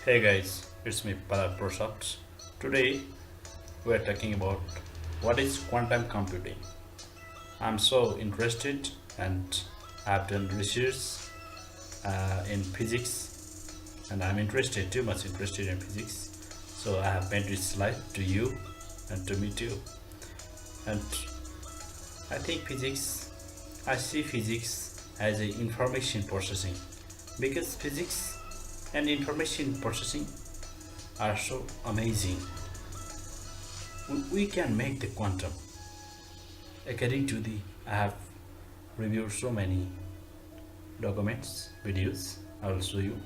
Hey guys, it's me Prosoft. Today we are talking about what is quantum computing. I'm so interested and I've done research in physics and I'm interested too much interested in physics. So I have made this slide to you and to me too. And I think I see physics as a information processing because physics and information processing are so amazing. We can make the quantum. According to the, I have reviewed so many documents, videos. I will show you.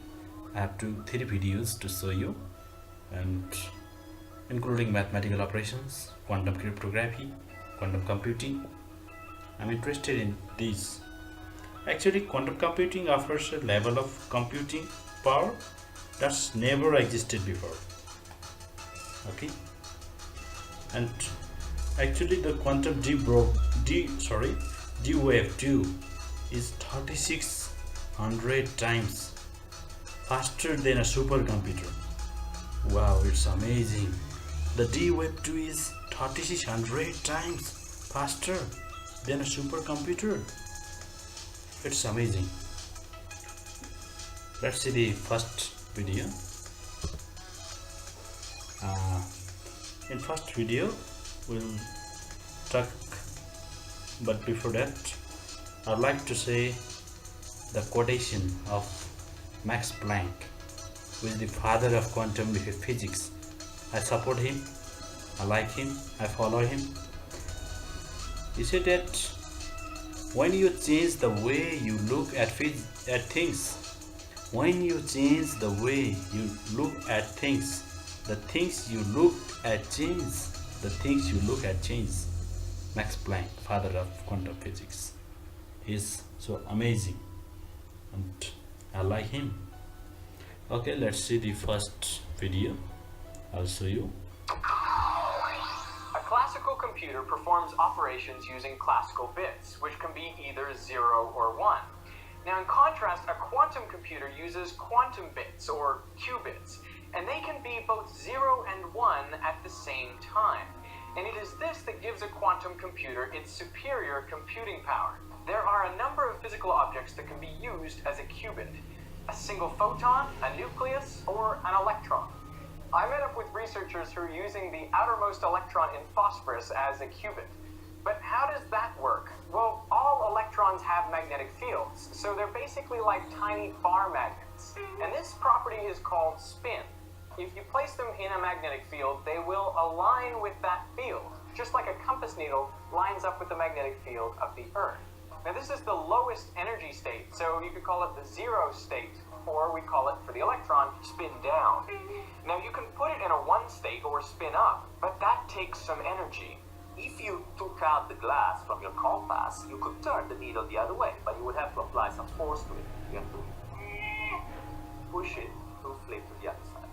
I have three videos to show you, and including mathematical operations, quantum cryptography, quantum computing. I'm interested in these. Actually, quantum computing offers a level of computing power that's never existed before. Okay, and actually the quantum d wave 2 is 3600 times faster than a supercomputer. Wow, it's amazing. The d wave 2 is 3600 times faster than a supercomputer. It's amazing. Let's see the first video. In first video we'll talk, but before that I'd like to say the quotation of Max Planck, who is the father of quantum physics. I support him, I like him, I follow him. He said that when you change the way you look at things, when you change the way you look at things, the things you look at change. The things you look at change. Max Planck, father of quantum physics. He's so amazing and I like him. Okay, let's see the first video. I'll show you. A classical computer performs operations using classical bits, which can be either 0 or 1. Now, in contrast, a quantum computer uses quantum bits, or qubits, and they can be both 0 and 1 at the same time. And it is this that gives a quantum computer its superior computing power. There are a number of physical objects that can be used as a qubit: a single photon, a nucleus, or an electron. I met up with researchers who are using the outermost electron in phosphorus as a qubit. But how does that work? Well, all electrons have magnetic fields, so they're basically like tiny bar magnets. And this property is called spin. If you place them in a magnetic field, they will align with that field, just like a compass needle lines up with the magnetic field of the Earth. Now, this is the lowest energy state, so you could call it the zero state, or we call it, for the electron, spin down. Now, you can put it in a 1 state or spin up, but that takes some energy. If you took out the glass from your compass, you could turn the needle the other way, but you would have to apply some force to it. You have to push it to flip to the other side.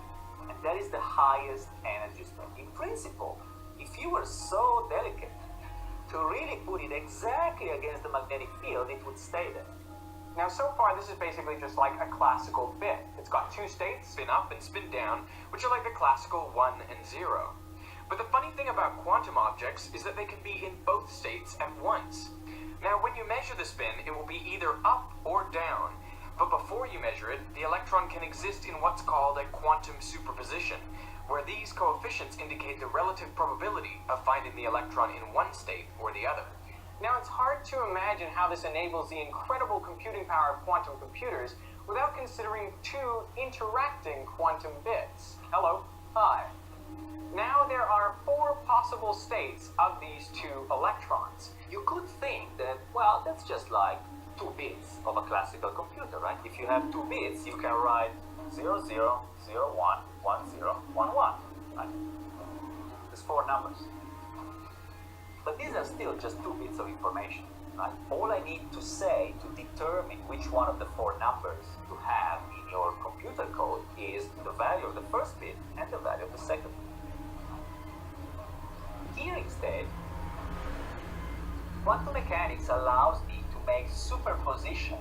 And that is the highest energy state. In principle, if you were so delicate to really put it exactly against the magnetic field, it would stay there. Now, so far, this is basically just like a classical bit. It's got 2 states, spin up and spin down, which are like the classical 1 and 0. But the funny thing about quantum objects is that they can be in both states at once. Now, when you measure the spin, it will be either up or down. But before you measure it, the electron can exist in what's called a quantum superposition, where these coefficients indicate the relative probability of finding the electron in one state or the other. Now, it's hard to imagine how this enables the incredible computing power of quantum computers without considering 2 interacting quantum bits. Hello, hi. Now, there are 4 possible states of these 2 electrons. You could think that, well, that's just like 2 bits of a classical computer, right? If you have 2 bits, you can write 00, 01, 10, 11, right? There's 4 numbers. But these are still just 2 bits of information, right? All I need to say to determine which one of the 4 numbers to have in your computer code is the value of the first bit and the value of the second bit. Here instead, quantum mechanics allows me to make superposition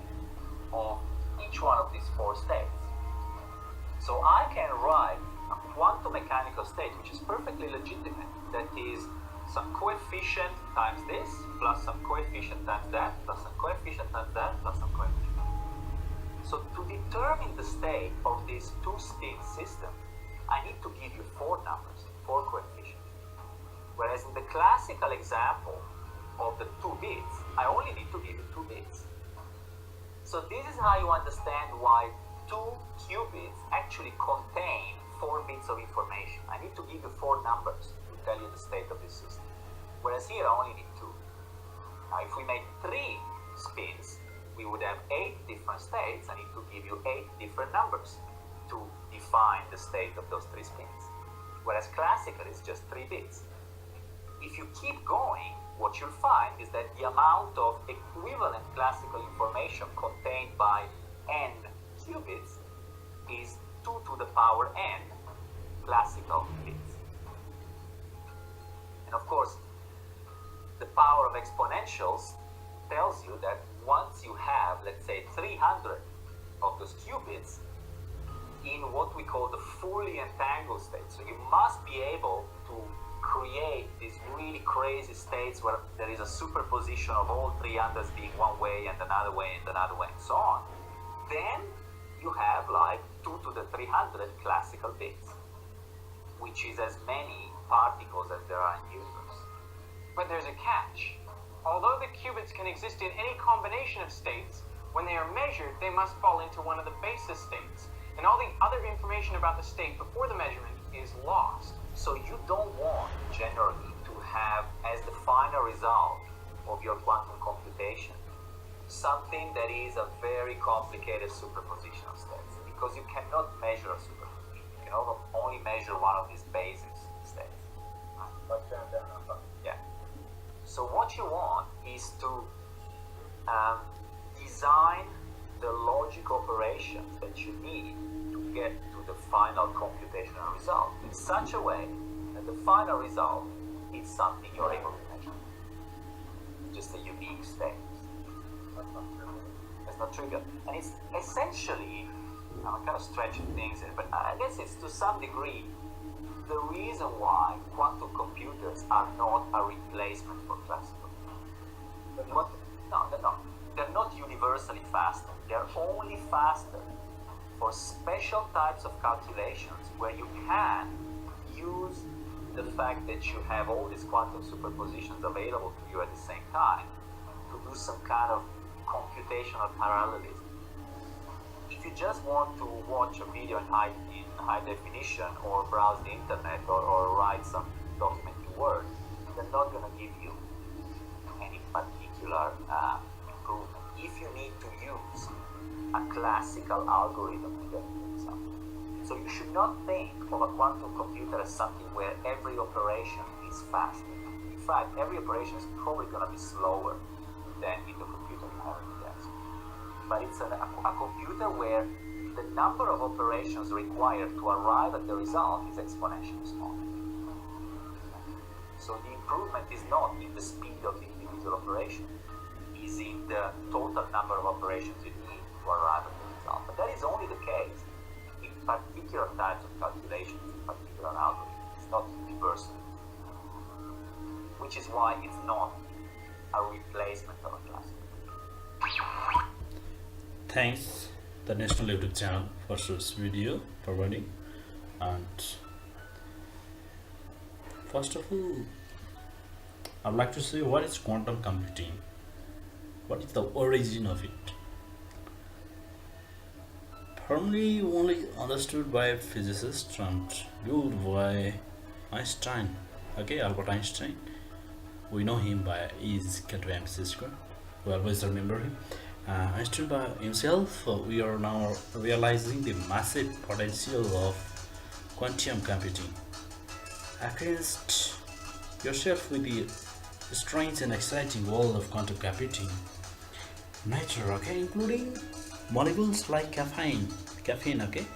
of each one of these 4 states. So I can write a quantum mechanical state which is perfectly legitimate, that is some coefficient times this, plus some coefficient times that, plus some coefficient times that, plus some coefficient. So to determine the state of this two-spin system, I need to give you 4 numbers, 4 coefficients. Whereas in the classical example of the 2 bits, I only need to give you 2 bits. So this is how you understand why 2 qubits actually contain 4 bits of information. I need to give you 4 numbers to tell you the state of this system. Whereas here I only need 2. Now if we make 3 spins, we would have 8 different states. I need to give you 8 different numbers to define the state of those 3 spins. Whereas classical is just 3 bits. If you keep going, what you'll find is that the amount of equivalent classical information contained by n qubits is 2 to the power n classical bits. And of course, the power of exponentials tells you that once you have, let's say, 300 of those qubits in what we call the fully entangled state. So you must be able to create these really crazy states where there is a superposition of all 300s being one way and another way and another way and so on. Then you have like 2 to the 300 classical bits, which is as many particles as there are in the universe. But there's a catch. Although the qubits can exist in any combination of states, when they are measured, they must fall into one of the basis states, and all the other information about the state before the measurement is lost. So you don't want, generally, to have as the final result of your quantum computation something that is a very complicated superposition of states, because you cannot measure a superposition. You can only measure one of these basis states. Yeah. So what you want is to design the logic operations that you need to get to the final computational result in such a way that the final result is something you're able to measure. Just a unique state. That's not trivial. And it's essentially, I'm kind of stretching things in, but I guess it's to some degree the reason why quantum computers are not a replacement for classical. No, they're not. They're not universally faster. They're only faster for special types of calculations where you can use the fact that you have all these quantum superpositions available to you at the same time to do some kind of computational parallelism. If you just want to watch a video in high definition or browse the internet or write some document in Word, they're not going to give you any particular improvement. If you need to use a classical algorithm to get the result. So you should not think of a quantum computer as something where every operation is faster. In fact, every operation is probably going to be slower than in the computer you have in the desk. But it's a computer where the number of operations required to arrive at the result is exponentially small. So the improvement is not in the speed of the individual operation, it is in the total number of operations you need to arrive at the result. But that is only the case in particular types of calculations, in particular algorithms. It's not universal. Which is why it's not a replacement of a classical. Thanks the National YouTube channel for this video providing. And first of all, I'd like to say, what is quantum computing? What is the origin of it? Formerly only understood by physicists and built by Einstein. Okay, Albert Einstein. We know him by his K to MC square. We always remember him. Einstein by himself, we are now realizing the massive potential of quantum computing. Acquaint yourself with the strange and exciting world of quantum computing nature, okay, including molecules like caffeine, okay,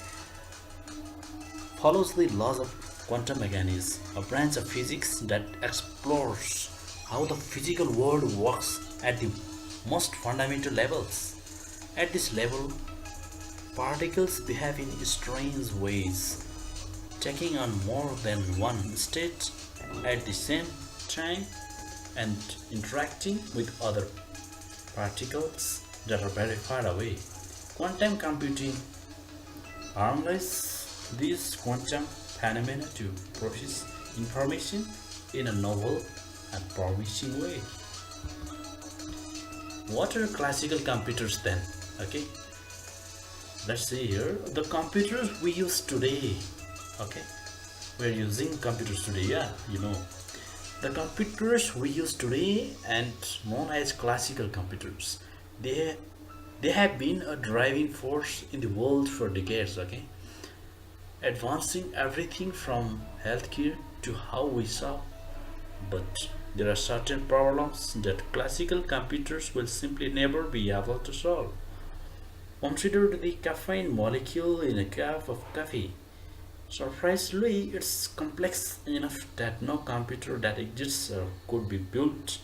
follows the laws of quantum mechanics, a branch of physics that explores how the physical world works at the most fundamental levels. At this level, Particles behave in strange ways, taking on more than one state at the same time and interacting with other particles that are very far away. Quantum computing harnesses these quantum phenomena to process information in a novel and promising way. What are classical computers then? Okay, let's see here. The computers we use today. Okay, we're using computers today. Yeah, you know, the computers we use today and known as classical computers. They they have been a driving force in the world for decades. Okay, advancing everything from healthcare to how we shop. But there are certain problems that classical computers will simply never be able to solve. Consider the caffeine molecule in a cup of coffee. Surprisingly, it's complex enough that no computer that exists or could be built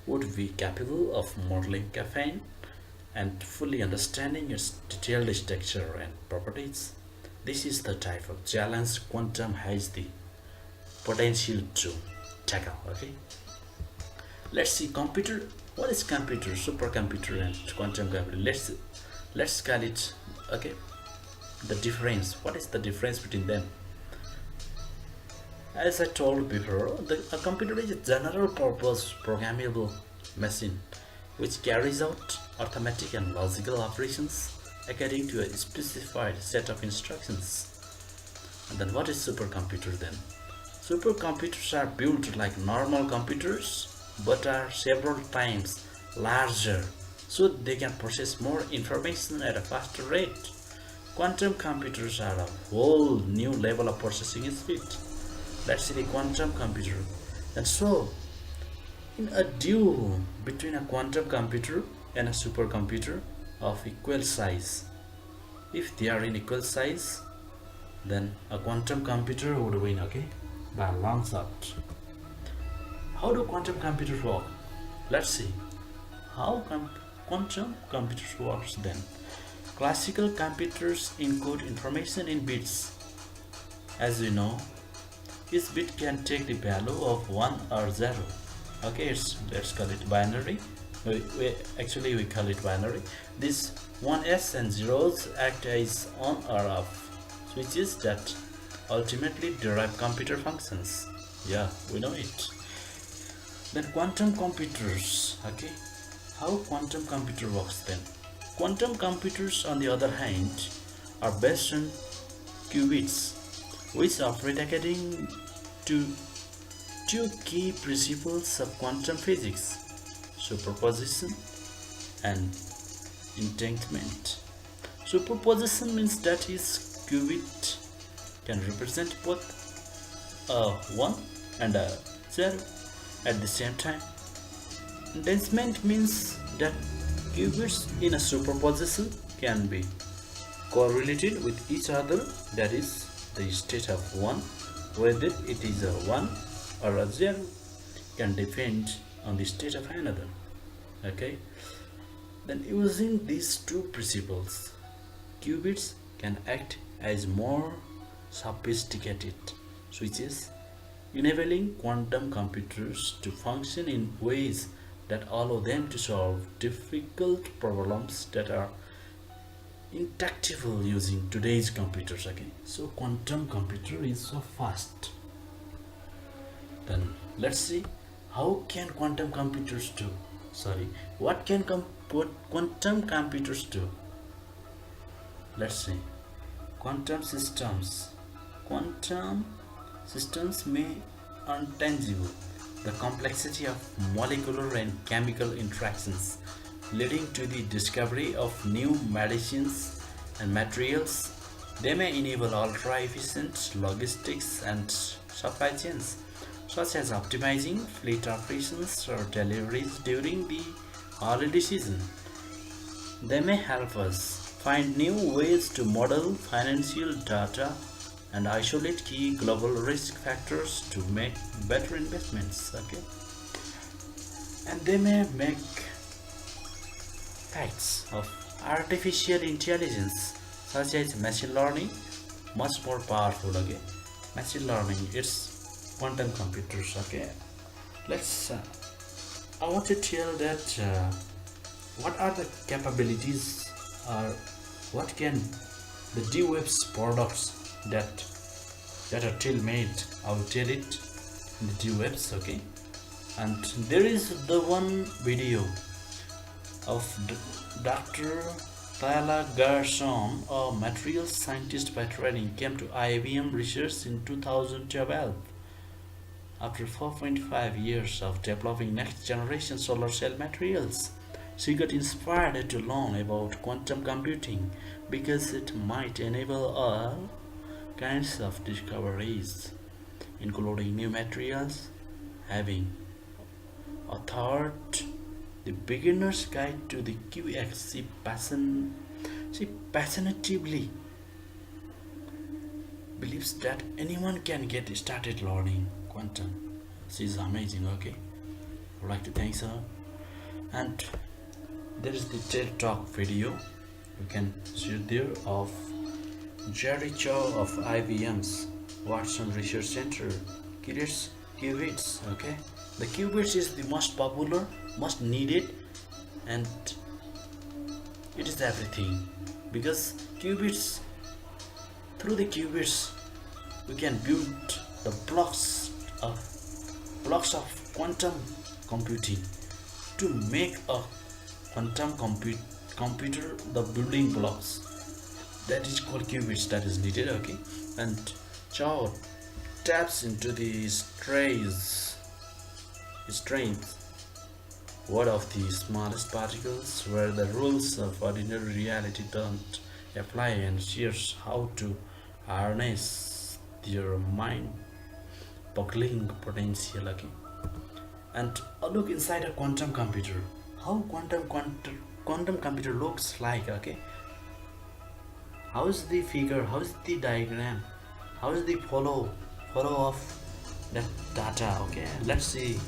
would be capable of modeling caffeine and fully understanding its detailed structure and properties. This is the type of challenge quantum has the potential to tackle. Okay, let's see computer. What is computer, supercomputer, and quantum computer? Let's call it. Okay, the difference. What is the difference between them? As I told before, a computer is a general purpose programmable machine which carries out arithmetic and logical operations according to a specified set of instructions. And then what is supercomputer then? Supercomputers are built like normal computers but are several times larger so they can process more information at a faster rate. Quantum computers are a whole new level of processing speed. Let's see the quantum computer. And so, in a duel between a quantum computer and a supercomputer of equal size, if they are in equal size, then a quantum computer would win, okay, by a long shot. How do quantum computers work? Let's see how quantum computers works then. Classical computers encode information in bits. As we know, each bit can take the value of 1 or 0. Okay, let's call it binary. We call it binary. These 1s and zeros act as on or off switches that ultimately derive computer functions. Yeah, we know it. Then quantum computers. Okay, how quantum computer works then? Quantum computers, on the other hand, are based on qubits, which operate according to two key principles of quantum physics: superposition and entanglement. Superposition means that each qubit can represent both a 1 and a 0 at the same time. Entanglement means that qubits in a superposition can be correlated with each other, that is, the state of 1, whether it is a 1 or a 0, can depend on the state of another. Okay, then using these two principles, qubits can act as more sophisticated switches, enabling quantum computers to function in ways that allow them to solve difficult problems that are intractable using today's computers. Okay, so quantum computer is so fast. Then let's see how can quantum computers do. What can quantum computers do? Let's see. Quantum systems. Quantum systems may untangible the complexity of molecular and chemical interactions, leading to the discovery of new medicines and materials. They may enable ultra-efficient logistics and supply chains, such as optimizing fleet operations or deliveries during the holiday season. They may help us find new ways to model financial data and isolate key global risk factors to make better investments. Okay, and they may make facts of artificial intelligence such as machine learning, much more powerful. Okay, machine learning, it's quantum computers. Okay, let's I want to tell that what are the capabilities or what can the D-Web's products that are till made. I will tell it in the D-Webs. Okay, and there is the one video of Dr. Tyler Gerson, a materials scientist by training, came to IBM research in 2012. After 4.5 years of developing next generation solar cell materials, she got inspired to learn about quantum computing because it might enable all kinds of discoveries, including new materials. Having authored the Beginner's Guide to the QX, she passionately believes that anyone can get started learning quantum. She's amazing. Okay, I would like to thank her. And there is the TED Talk video, you can see it there, of Jerry Chow of IBM's Watson Research Center creates qubits. Okay, the qubits is the most popular, most needed, and it is everything, because qubits, through the qubits we can build the blocks of quantum computing. To make a quantum computer, the building blocks, that is called qubits, that is needed. Okay, and Chow taps into the strength what of the smallest particles, where the rules of ordinary reality don't apply, and shares how to harness their mind-boggling potential. Okay, and a look inside a quantum computer, how quantum computer looks like. Okay, how is the figure, how is the diagram, how is the follow of that data. Okay, let's see.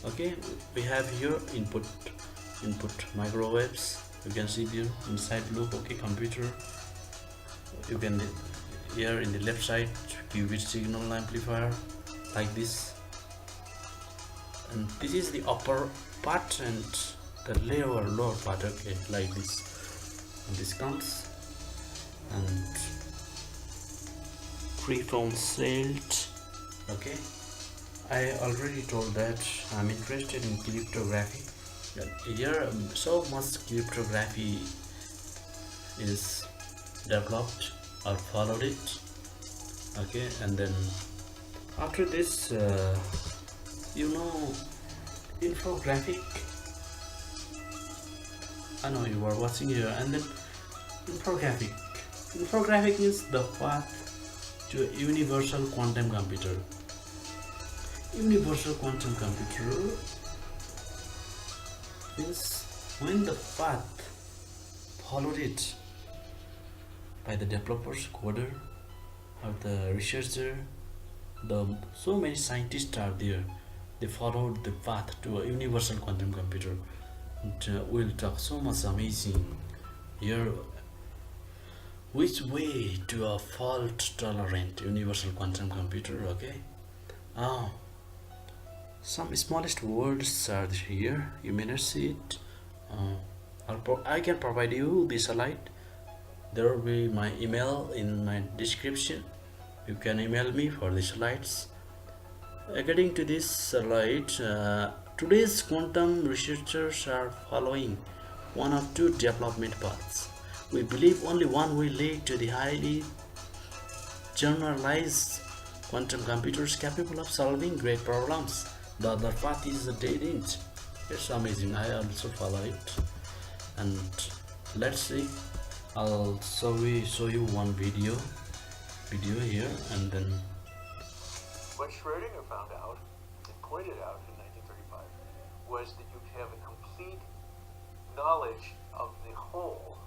Okay, we have here input microwaves, you can see there inside loop. Okay, computer, you can here in the left side qubit signal amplifier like this, and this is the upper part and the lower part. Okay, like this, and this comes and freeform celled. Okay, I already told that I'm interested in cryptography. Here so much cryptography is developed or followed it. Okay, and then after this infographic, I know you are watching here. And then infographic is the path to a universal quantum computer. Universal quantum computer means when the path followed it by the developers, coder, or the researcher, so many scientists are there, they followed the path to a universal quantum computer. And we'll talk so much amazing here, which way to a fault tolerant universal quantum computer. Okay, some smallest words are here, you may not see it. I can provide you the slide. There will be my email in my description, you can email me for the slides. According to this slide, today's quantum researchers are following one of two development paths. We believe only one will lead to the highly generalized quantum computers capable of solving great problems. The other path is a dead end. It's amazing, I also follow it. And let's see, I'll show you one video here, and then What Schrödinger found out and pointed out in 1935 was that you could have a complete knowledge of the whole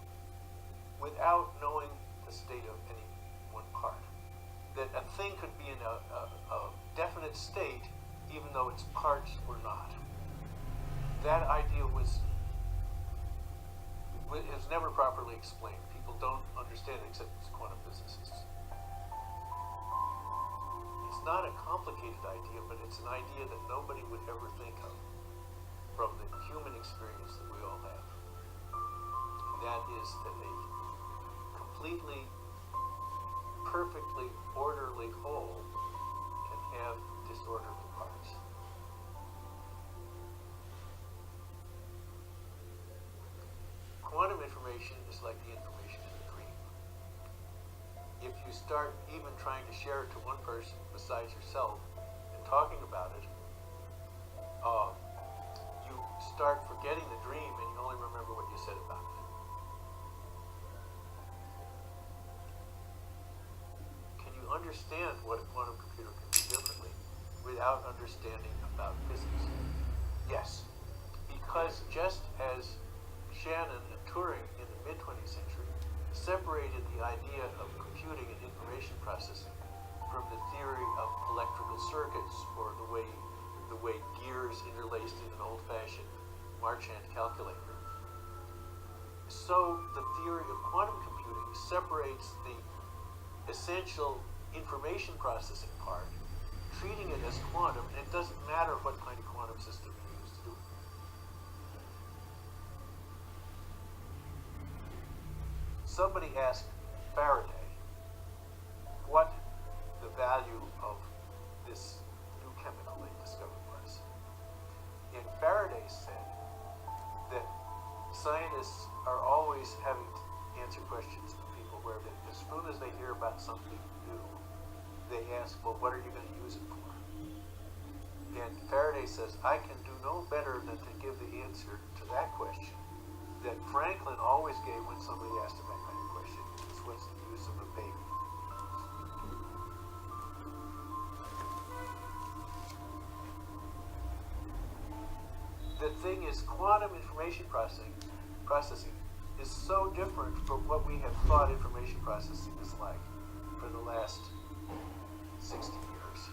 without knowing the state of any one part. That a thing could be in a definite state even though its parts were not. That idea was never properly explained. People don't understand it except as quantum physicists. It's not a complicated idea, but it's an idea that nobody would ever think of from the human experience that we all have. And that is that a completely, perfectly orderly whole can have disorderly parts. Quantum information is like the information in a dream. If you start even trying to share it to one person besides yourself and talking about it, you start forgetting the dream and you only remember what you said about it. Can you understand what a quantum computer can do differently without understanding about physics? Yes, because just as Shannon and Turing in the mid-20th century separated the idea of computing and information processing from the theory of electrical circuits, or the way gears interlaced in an old-fashioned Marchand calculator. So the theory of quantum computing separates the essential information processing part, treating it as quantum, and it doesn't matter what kind of quantum system you use to do it. Somebody asked Faraday what the value of this new chemical they discovered was. And Faraday said that scientists are always having to answer questions of people where as soon as they hear about something new, they ask, well, what are you going to use it for? And Faraday says, I can do no better than to give the answer to that question that Franklin always gave when somebody asked him that kind of question. This was the use of a baby. The thing is, quantum information processing is so different from what we have thought information processing is like for the last 60 years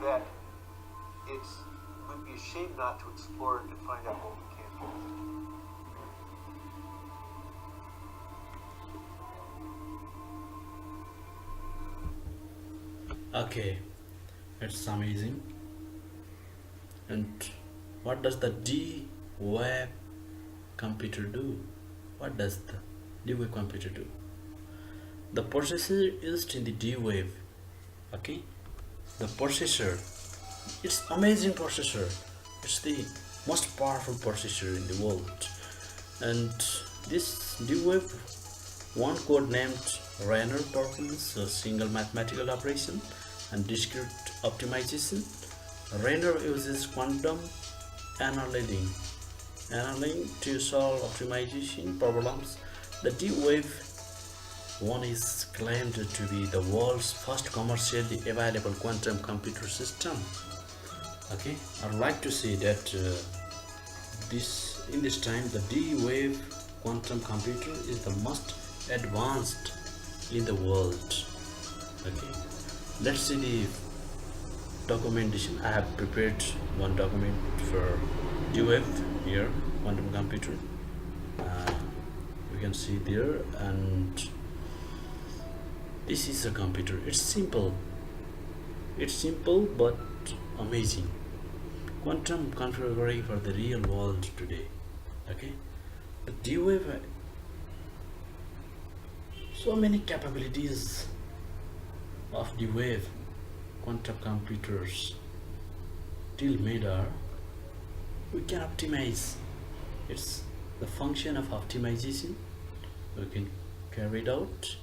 that we'd be ashamed not to explore it and find out what we can do with it. Okay, it's amazing. And what does the D-Wave computer do? What does the D-Wave computer do? The processor used in the D-Wave, okay, the processor, it's amazing processor. It's the most powerful processor in the world. And this D-Wave, one code named Rainer, performs a single mathematical operation and discrete optimization. Rainer uses quantum annealing to solve optimization problems. The D-Wave one is claimed to be the world's first commercially available quantum computer system. Okay, I'd like to say that in this time the D-Wave quantum computer is the most advanced in the world. Okay, let's see the documentation. I have prepared one document for D-Wave here, quantum computer. You can see there, and this is a computer. It's simple but amazing. Quantum configuring for the real world today. Okay, the D-Wave, so many capabilities of D-Wave quantum computers till made are we can optimize. It's the function of optimization we can carry it out.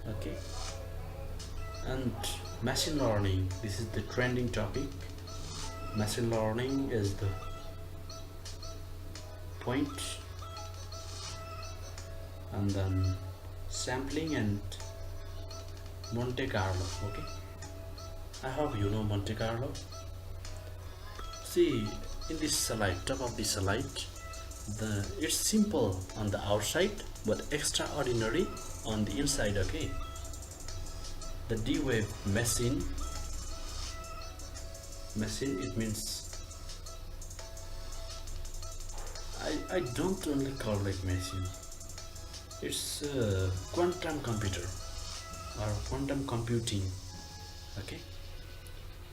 Okay, and machine learning, this is the trending topic. Machine learning is the point, and then sampling and Monte Carlo. Okay, I hope you know Monte Carlo. See in this slide, top of this slide, it's simple on the outside but extraordinary on the inside. Okay, the D-Wave machine, it means I don't only call it machine, It's quantum computer or quantum computing. Okay,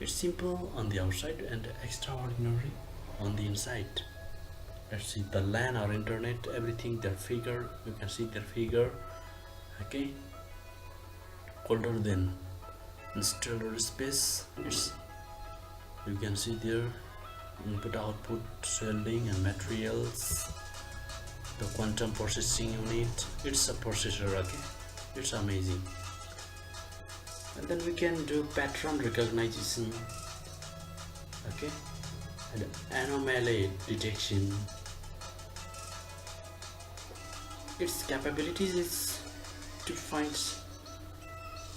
it's simple on the outside and extraordinary on the inside. Let's see the LAN or internet, everything, their figure, you can see their figure. Okay, colder than interstellar space. It's, you can see there input output shielding and materials, the quantum processing unit. It's a processor. Okay, it's amazing. And then we can do pattern recognition, okay, and anomaly detection. Its capabilities is to find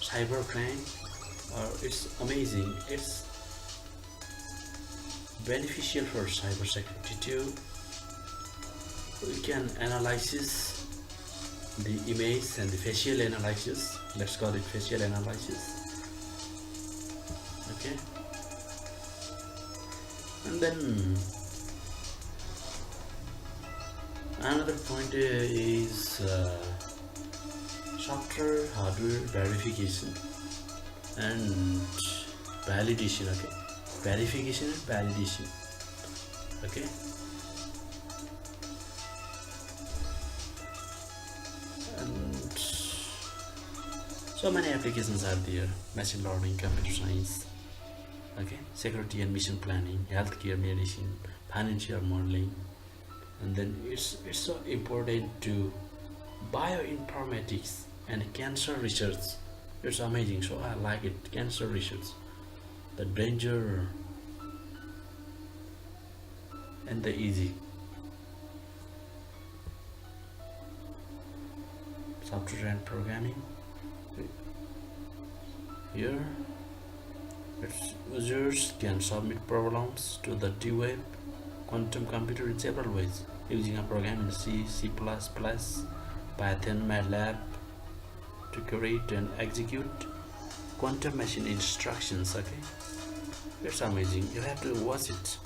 cybercrime, or it's amazing. It's beneficial for cybersecurity too. We can analyze the image and the facial analysis. Let's call it facial analysis. Okay, and then another point is software hardware verification and validation. Okay, verification and validation. Okay, and so many applications are there: machine learning, computer science, okay, security and mission planning, healthcare, medicine, financial modeling. And then it's so important to bioinformatics and cancer research. It's amazing, so I like it. Cancer research, the danger and the easy. Software and programming. Here its users can submit problems to the D-Web quantum computer in several ways, using a program in C, C++, Python, MATLAB to create and execute quantum machine instructions. Okay, it's amazing. You have to watch it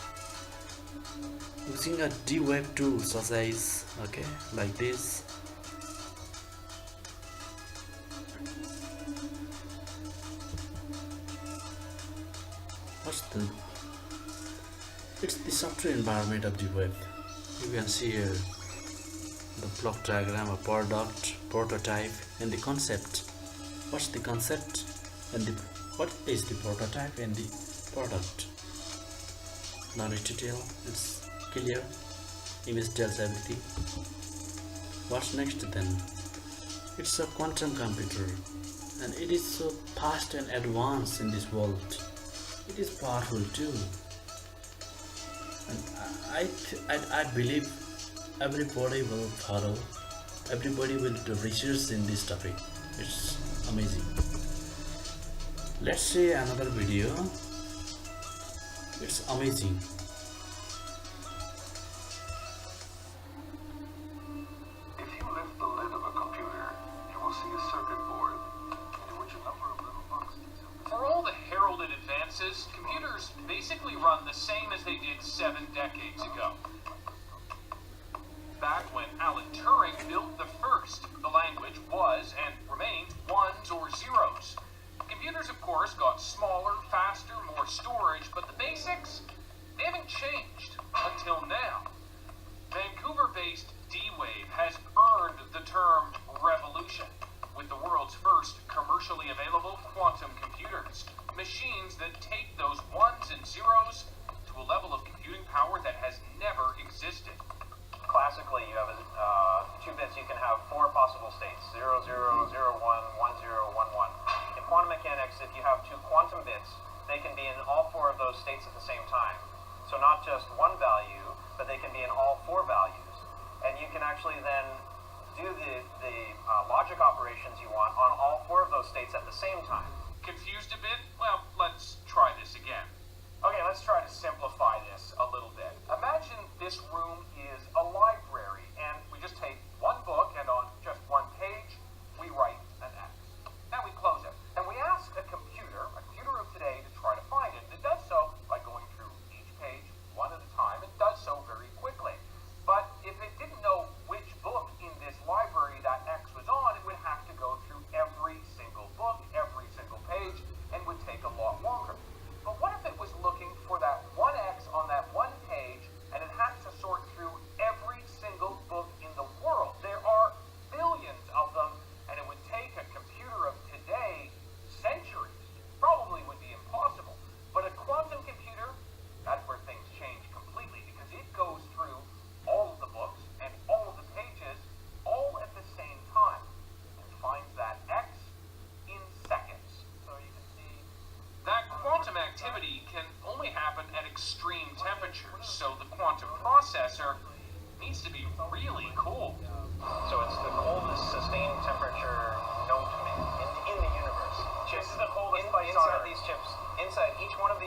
using a D-Web tool such as, okay, like this. It's the software environment of the web. You can see here the block diagram, a product, prototype, and the concept. What's the concept and what is the prototype and the product? No need to tell, it's clear. Image tells everything. What's next then? It's a quantum computer, and it is so fast and advanced in this world. It is powerful too, and I believe everybody will follow, everybody will do research in this topic. It's amazing. Let's see another video. It's amazing. If you lift the lid of a computer, you will see a circuit board into which a number of little boxes. For all the heralded advances, computers basically run the same as they did 7 decades ago. Back when Alan Turing built the first, the language was and remained ones or zeros. Computers, of course, got smaller, faster, more storage, but the basics, they haven't changed until now. Vancouver-based D-Wave has earned the term revolution with the world's first commercially available quantum computers, machines that take those ones and zeros to a level of computing power that has never existed. Classically, you have 2 bits, you can have 4 possible states, 0, 0, 0, 1, 1, 0, 1, 1. In quantum mechanics, if you have 2 quantum bits, they can be in all 4 of those states at the same time. So not just one value, but they can be in all 4 values. And you can actually then do the logic operations you want on all 4 of those states at the same time. Confused a bit? Well, let's try this again. Okay, let's try to simplify this a little bit. Imagine this room is a library, and we just take one book, and on just one page, we write an X. Now we close it, and we ask a computer of today, to try to find it. And it does so by going through each page one at a time. It does so very quickly. But if it didn't know which book in this library that X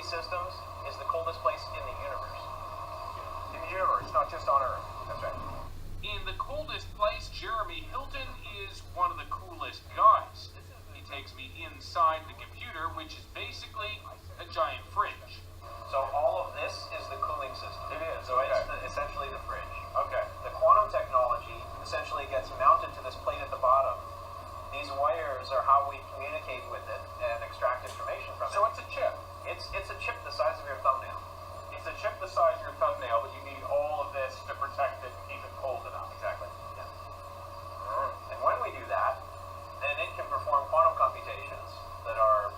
systems is the coldest place in the universe. In the universe, not just on Earth. That's right. In the coldest place, Jeremy Hilton is one of the coolest guys. He takes me inside the computer, which is basically a giant fridge. So all of this is the cooling system. It is. So it's essentially the fridge. Okay. The quantum technology essentially gets mounted to this plate at the bottom. These wires are how we communicate with it and extract information from it. So it's a chip. It's a chip the size of your thumbnail. It's a chip the size of your thumbnail, but you need all of this to protect it and keep it cold enough. Exactly. Yeah. And when we do that, then it can perform quantum computations that are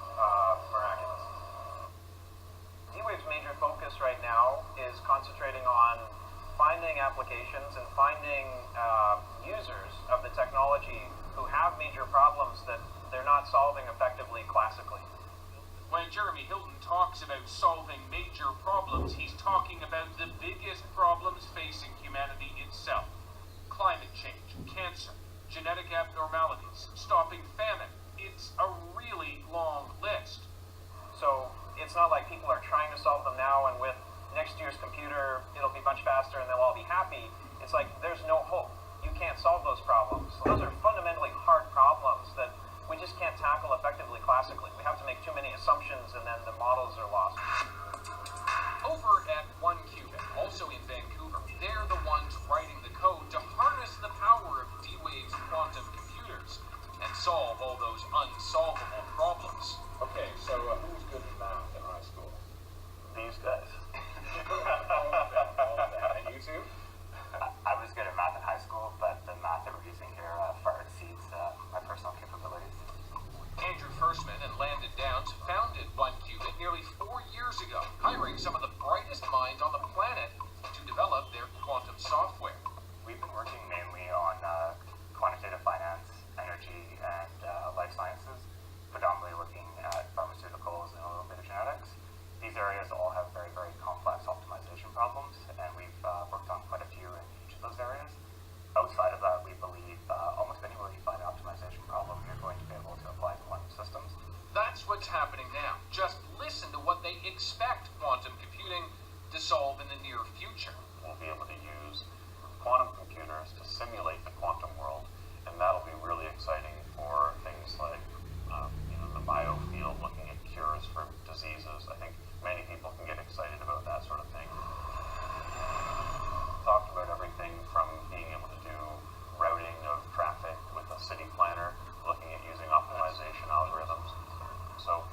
miraculous. D-Wave's major focus right now is concentrating on finding applications and finding users of the technology who have major problems that they're not solving effectively classically. When Jeremy Hilton talks about solving major problems, he's talking about the biggest problems facing humanity itself. Climate change, cancer, genetic abnormalities, stopping famine. It's a really long list. So it's not like people are trying to solve them now and with next year's computer it'll be much faster and they'll all be happy. It's like there's no hope. You can't solve those problems. Those are fundamentally hard problems that we just can't tackle effectively classically. We have to make too many assumptions and then the models are lost. Over at OneQubit, also in Vancouver, they're the ones writing the code to harness the power of D-Wave's quantum computers and solve all those unsolvable problems. Okay, so who was good at math in high school? These guys. And you too? I was good at math in high school, but the math that we're using here far exceeds my personal capabilities. Andrew Firstman and Landon Downs founded OneQubit nearly 4 years ago, hiring some of the brightest minds on the planet to develop their quantum software. We've been working mainly on quantitative finance, energy, and life sciences, predominantly looking at pharmaceuticals and a little bit of genetics. These areas all have very, very complex optimization problems, and we've worked on quite a few in each of those areas. Outside of that, we believe almost anywhere you find an optimization problem, you're going to be able to apply quantum systems. That's what's happening now. Just listen to what they expect quantum computing to solve in the near future. We'll be able to use quantum computers to simulate the quantum world, and that'll be really exciting for things like the biofield, looking at cures for diseases. I think many people can get excited about that sort of thing. Talked about everything from being able to do routing of traffic with a city planner, looking at using optimization algorithms. So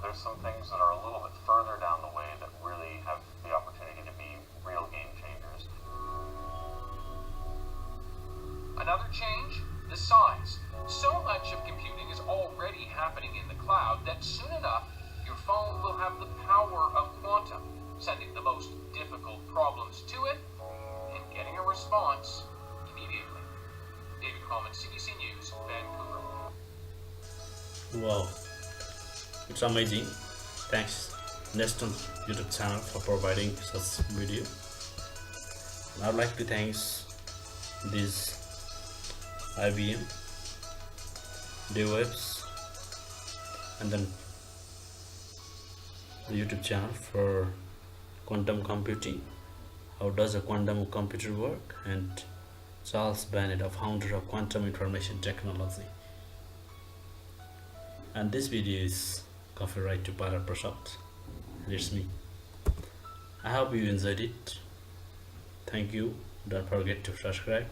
there's some things that are a little bit further down the way that really have the opportunity to be real game changers. Another change, the size. So much of computing is already happening in the cloud that soon enough your phone will have the power of quantum, sending the most difficult problems to it and getting a response immediately. David Coleman, CBC News, Vancouver. Wow, it's amazing. Thanks Neston YouTube channel for providing such video. I'd like to thank this IBM, D-Waves, and then the YouTube channel for quantum computing. How does a quantum computer work? And Charles Bennett, a founder of quantum information technology. And this video is copyright to Prosoft. It's me. I hope you enjoyed it. Thank you. Don't forget to subscribe.